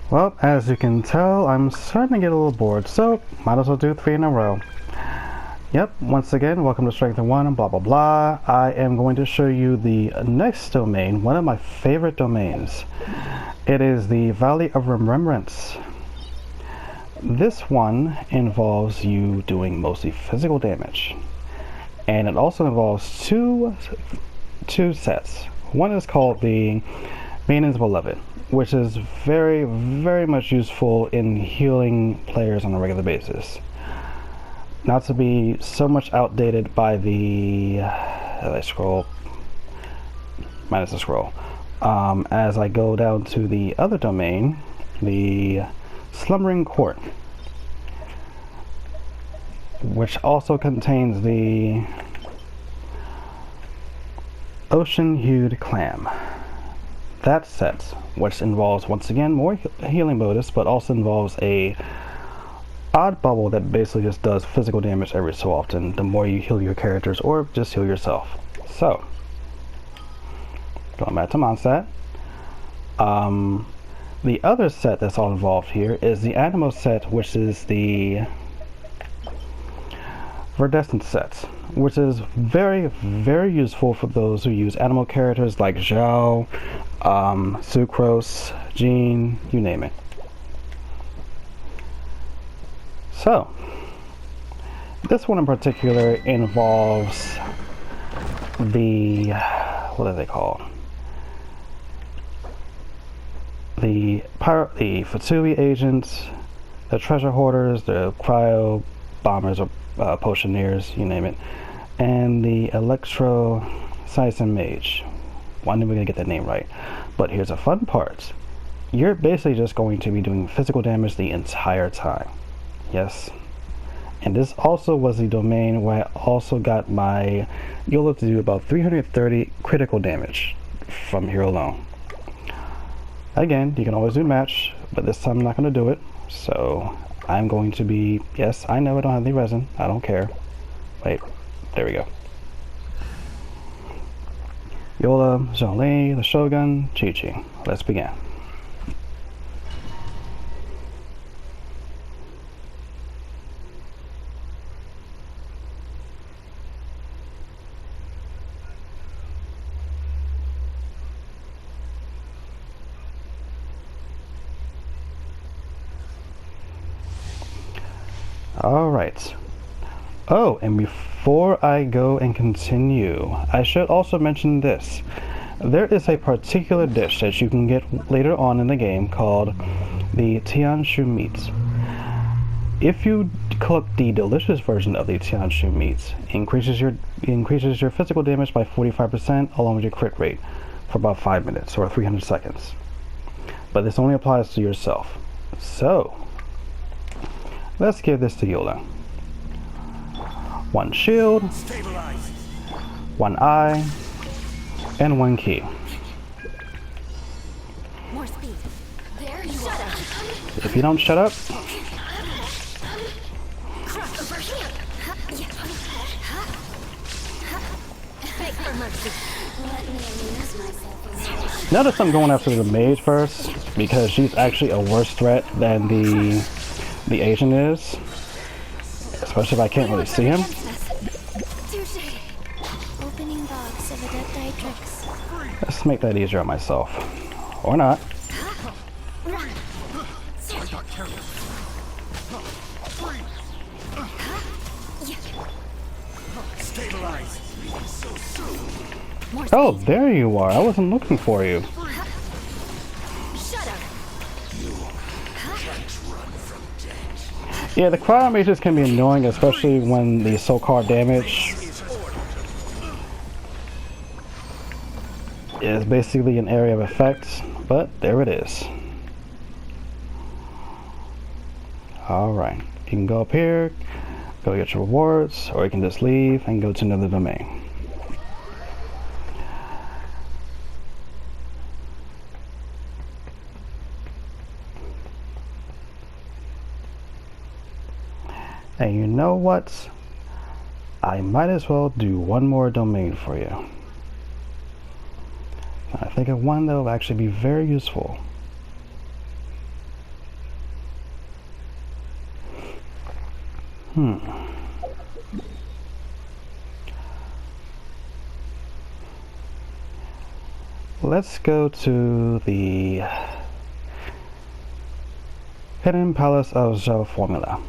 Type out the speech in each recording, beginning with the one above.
Well, as you can tell, I'm starting to get a little bored, so might as well do 3 in a row. Yep, once again, welcome to Strengthinone and blah blah blah. I am going to show you the next domain, one of my favorite domains. It is the Valley of Remembrance. This one involves you doing mostly physical damage. And it also involves two sets. One is called the Maiden's Beloved, which is very, very much useful in healing players on a regular basis. Not to be so much outdated by the as I scroll, minus the scroll. As I go down to the other domain, the Slumbering Court, which also contains the Ocean-Hued Clam. That set, which involves once again more healing bonus, but also involves a odd bubble that basically just does physical damage every so often, the more you heal your characters or just heal yourself. So, going back to Mondstadt, the other set that's all involved here is the Animo set, which is the Verdescent set, which is very, very useful for those who use animal characters like Zhao, Sucrose, Jean, you name it. So, this one in particular involves the, what are they called? The Fatui agents, the treasure hoarders, the cryo bombers or potioneers, you name it, and the Electro Sizen Mage. Why didn't we get that name right? But here's the fun part. You're basically just going to be doing physical damage the entire time. Yes. And this also was the domain where I also got my YOLO to do about 330 critical damage from here alone. Again, you can always do match, but this time I'm not going to do it. So I'm going to be, yes, I know I don't have any resin. I don't care. Wait, there we go. Yola, Zhongli, the Shogun, Chi-Chi. Let's begin. Alright. Oh, and before I go and continue, I should also mention this. There is a particular dish that you can get later on in the game called the Tianshu meat. If you cook the delicious version of the Tianshu meat, increases your physical damage by 45% along with your crit rate for about 5 minutes or 300 seconds. But this only applies to yourself. So, let's give this to Yola. 1 shield, 1 eye, and 1 key. More speed. There you are. If you don't shut up, Beg for mercy. notice I'm going after the mage first because she's actually a worse threat than the agent is, especially if I can't really see him. Opening box of adepti. Let's make that easier on myself. Or not. Oh, there you are. I wasn't looking for you. Shut up. Yeah, the cryo mages can be annoying, especially when the so-called damage is basically an area of effect, but there it is. Alright, you can go up here, go get your rewards, or you can just leave and go to another domain. And you know what? I might as well do one more domain for you. I think of one that will actually be very useful. Let's go to the Hidden Palace of Zhou Formula,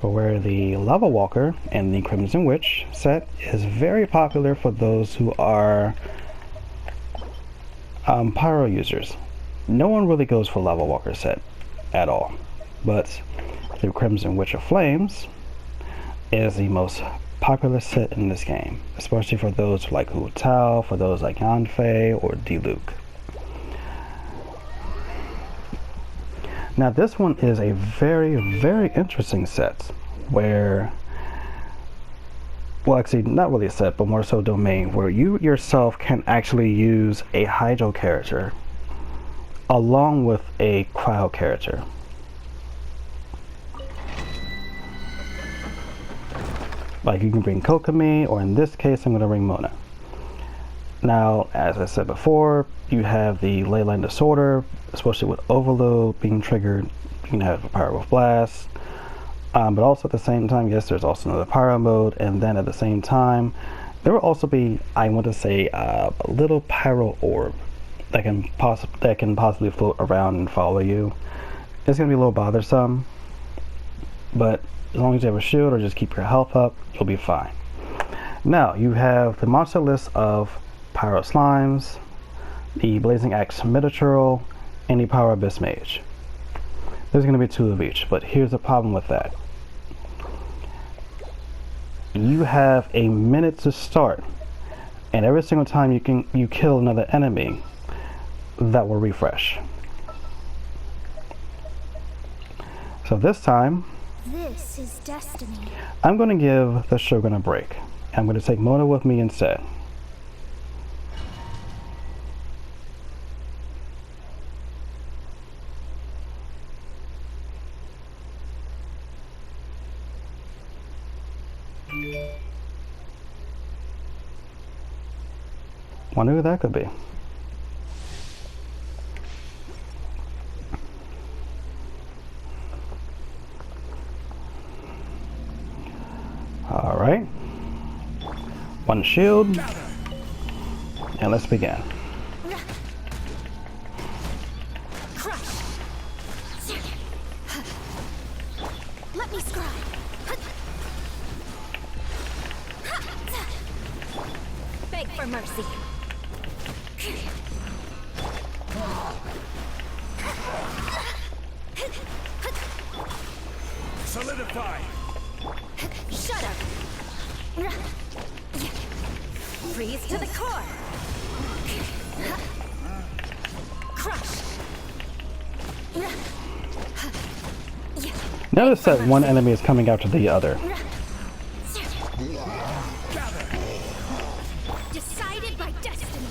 where the Lava Walker and the Crimson Witch set is very popular for those who are pyro users. No one really goes for Lava Walker set at all, but the Crimson Witch of Flames is the most popular set in this game, especially for those like Hu Tao, for those like Yanfei or Diluc. Now this one is a very interesting set where, well, actually not really a set, but more so domain, where you yourself can actually use a Hydro character along with a Cryo character. Like you can bring Kokomi, or in this case I'm going to bring Mona. Now, as I said before, you have the Leyline Disorder, especially with Overload being triggered. You can have a Pyro with Blast, but also at the same time, yes, there's also another Pyro mode, and then at the same time, there will also be, I want to say, a little Pyro Orb that can possibly float around and follow you. It's going to be a little bothersome, but as long as you have a shield or just keep your health up, you'll be fine. Now, you have the monster list of Pyro Slimes, the Blazing Axe Minotaur, and the Pyro Abyss Mage. There's going to be 2 of each, but here's the problem with that. You have a minute to start, and every single time you kill another enemy, that will refresh. So this time, This is destiny. I'm going to give the Shogun a break. I'm going to take Mona with me instead. Wonder who that could be. All right. One shield, and let's begin. Crush. Let me scry. Beg for mercy. Solidify. Shut up. Freeze to the core. Crush. Notice that one enemy is coming after the other. Decided by destiny.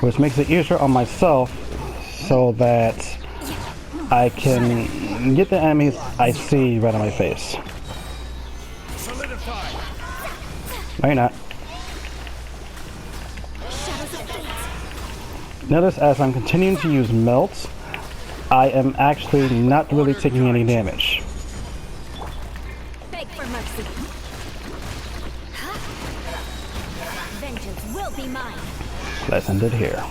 Which makes it easier on myself so that I can get the enemies I see right on my face. Solidify. No, you're not. Shadows of fate. Notice as I'm continuing to use Melt, I am actually not really taking any damage. Beg for mercy. Vengeance will be mine. Let's end it here.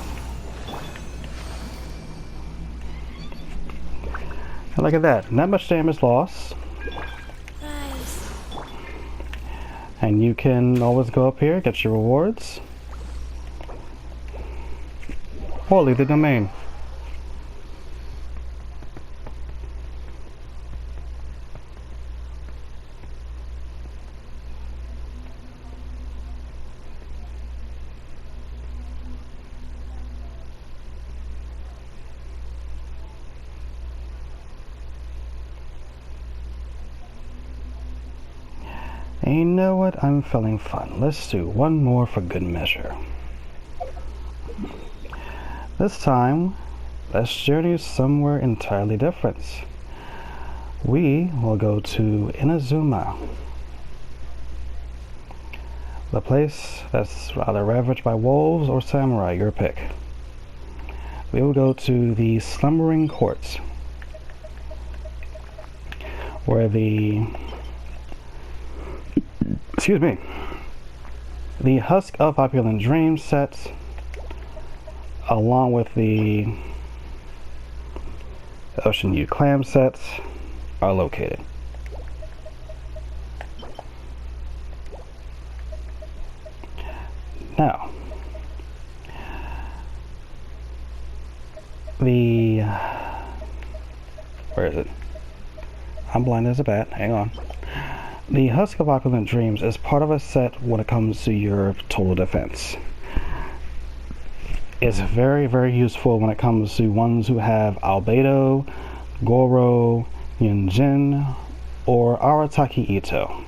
And look at that, not much damage lost. Nice. And you can always go up here, get your rewards. Or leave the domain. And you know what? I'm feeling fun. Let's do one more for good measure. This time, let's journey somewhere entirely different. We will go to Inazuma, the place that's either ravaged by wolves or samurai, your pick. we will go to the Slumbering Courts, where the Husk of Opulent Dreams sets, along with the Ocean U Clam sets, are located. Now, where is it? I'm blind as a bat, hang on. The Husk of Opulent Dreams is part of a set when it comes to your total defense. It's very, very useful when it comes to ones who have Albedo, Goro, Yunjin, or Arataki Ito.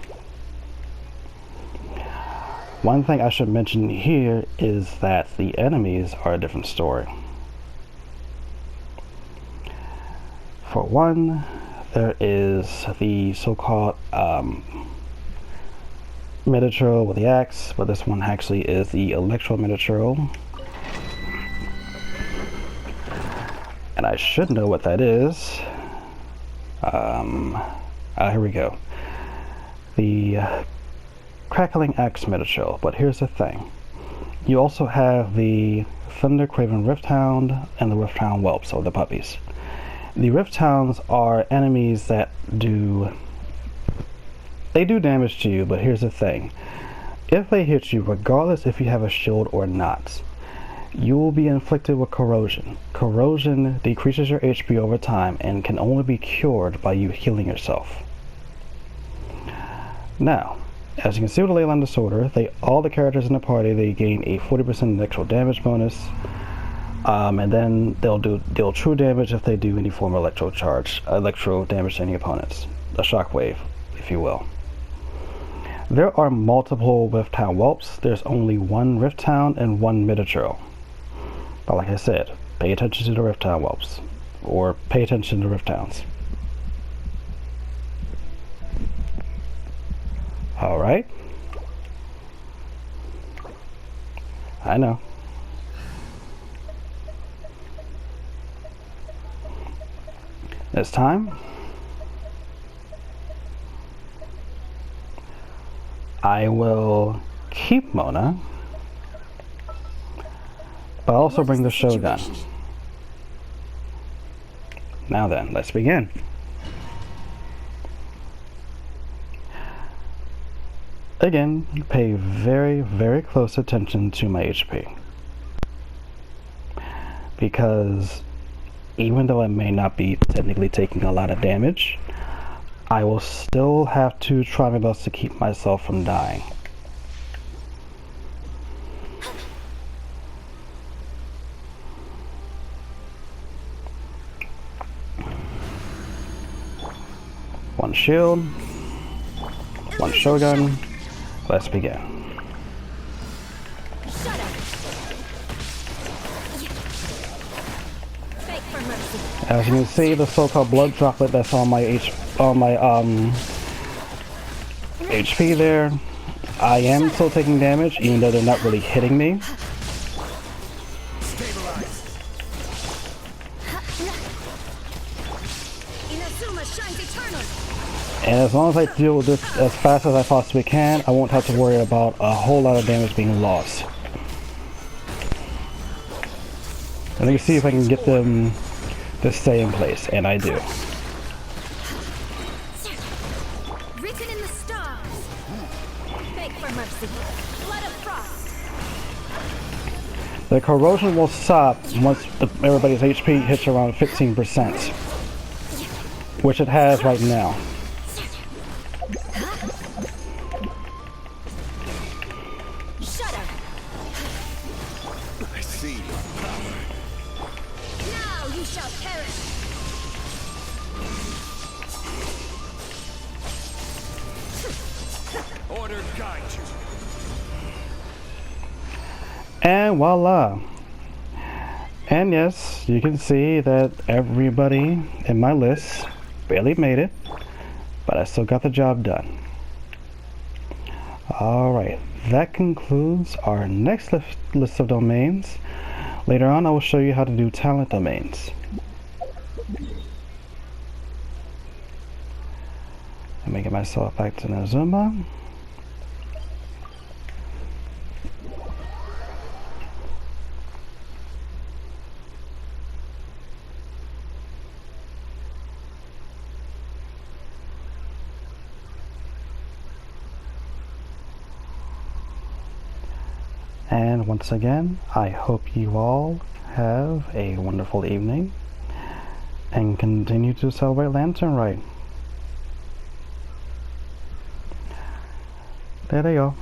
One thing I should mention here is that the enemies are a different story. For one, there is the so-called Minotaur with the axe, but this one actually is the Electro Minotaur. And I should know what that is. Here we go. The Crackling Axe Minotaur, but here's the thing. You also have the Thunder Craven Rifthound and the Rifthound Whelps, or the puppies. The Rifthounds are enemies that do damage to you, but here's the thing. If they hit you, regardless if you have a shield or not, you will be inflicted with corrosion. Corrosion decreases your HP over time and can only be cured by you healing yourself. Now, as you can see with the Leyline Disorder, all the characters in the party, they gain a 40% electro damage bonus, and then they'll deal true damage if they do any form of electro damage to any opponents. A shockwave, if you will. There are multiple Rifthound Whelps. There's only one Rifthound and one Minotaur. But like I said, pay attention to the Rifthound Whelps, or pay attention to Rifthounds. Alright. I know. This time, I will keep Mona, but also bring the Shogun. Now then, let's begin. Again, pay very, very close attention to my HP. Because even though I may not be technically taking a lot of damage, I will still have to try my best to keep myself from dying. One shield, one Shogun. Let's begin. Shut up. Beg for mercy. As you can see, the so-called blood droplet that's on my HP there, I am still taking damage, even though they're not really hitting me. Inazuma shines eternal. And as long as I deal with this as fast as I possibly can, I won't have to worry about a whole lot of damage being lost. And let me see if I can get them to stay in place, and I do. Written in the stars. Beg for mercy. Blood of frost. The corrosion will stop once everybody's HP hits around 15%, which it has right now. Shut up. I see your power. Now you shall perish. Order guide you. And voila. And yes, you can see that everybody in my list barely made it, but I still got the job done. Alright, that concludes our next list of domains, Later on, I will show you how to do talent domains. Let me get myself back to Inazuma. And once again, I hope you all have a wonderful evening and continue to celebrate Lantern Rite. There they go.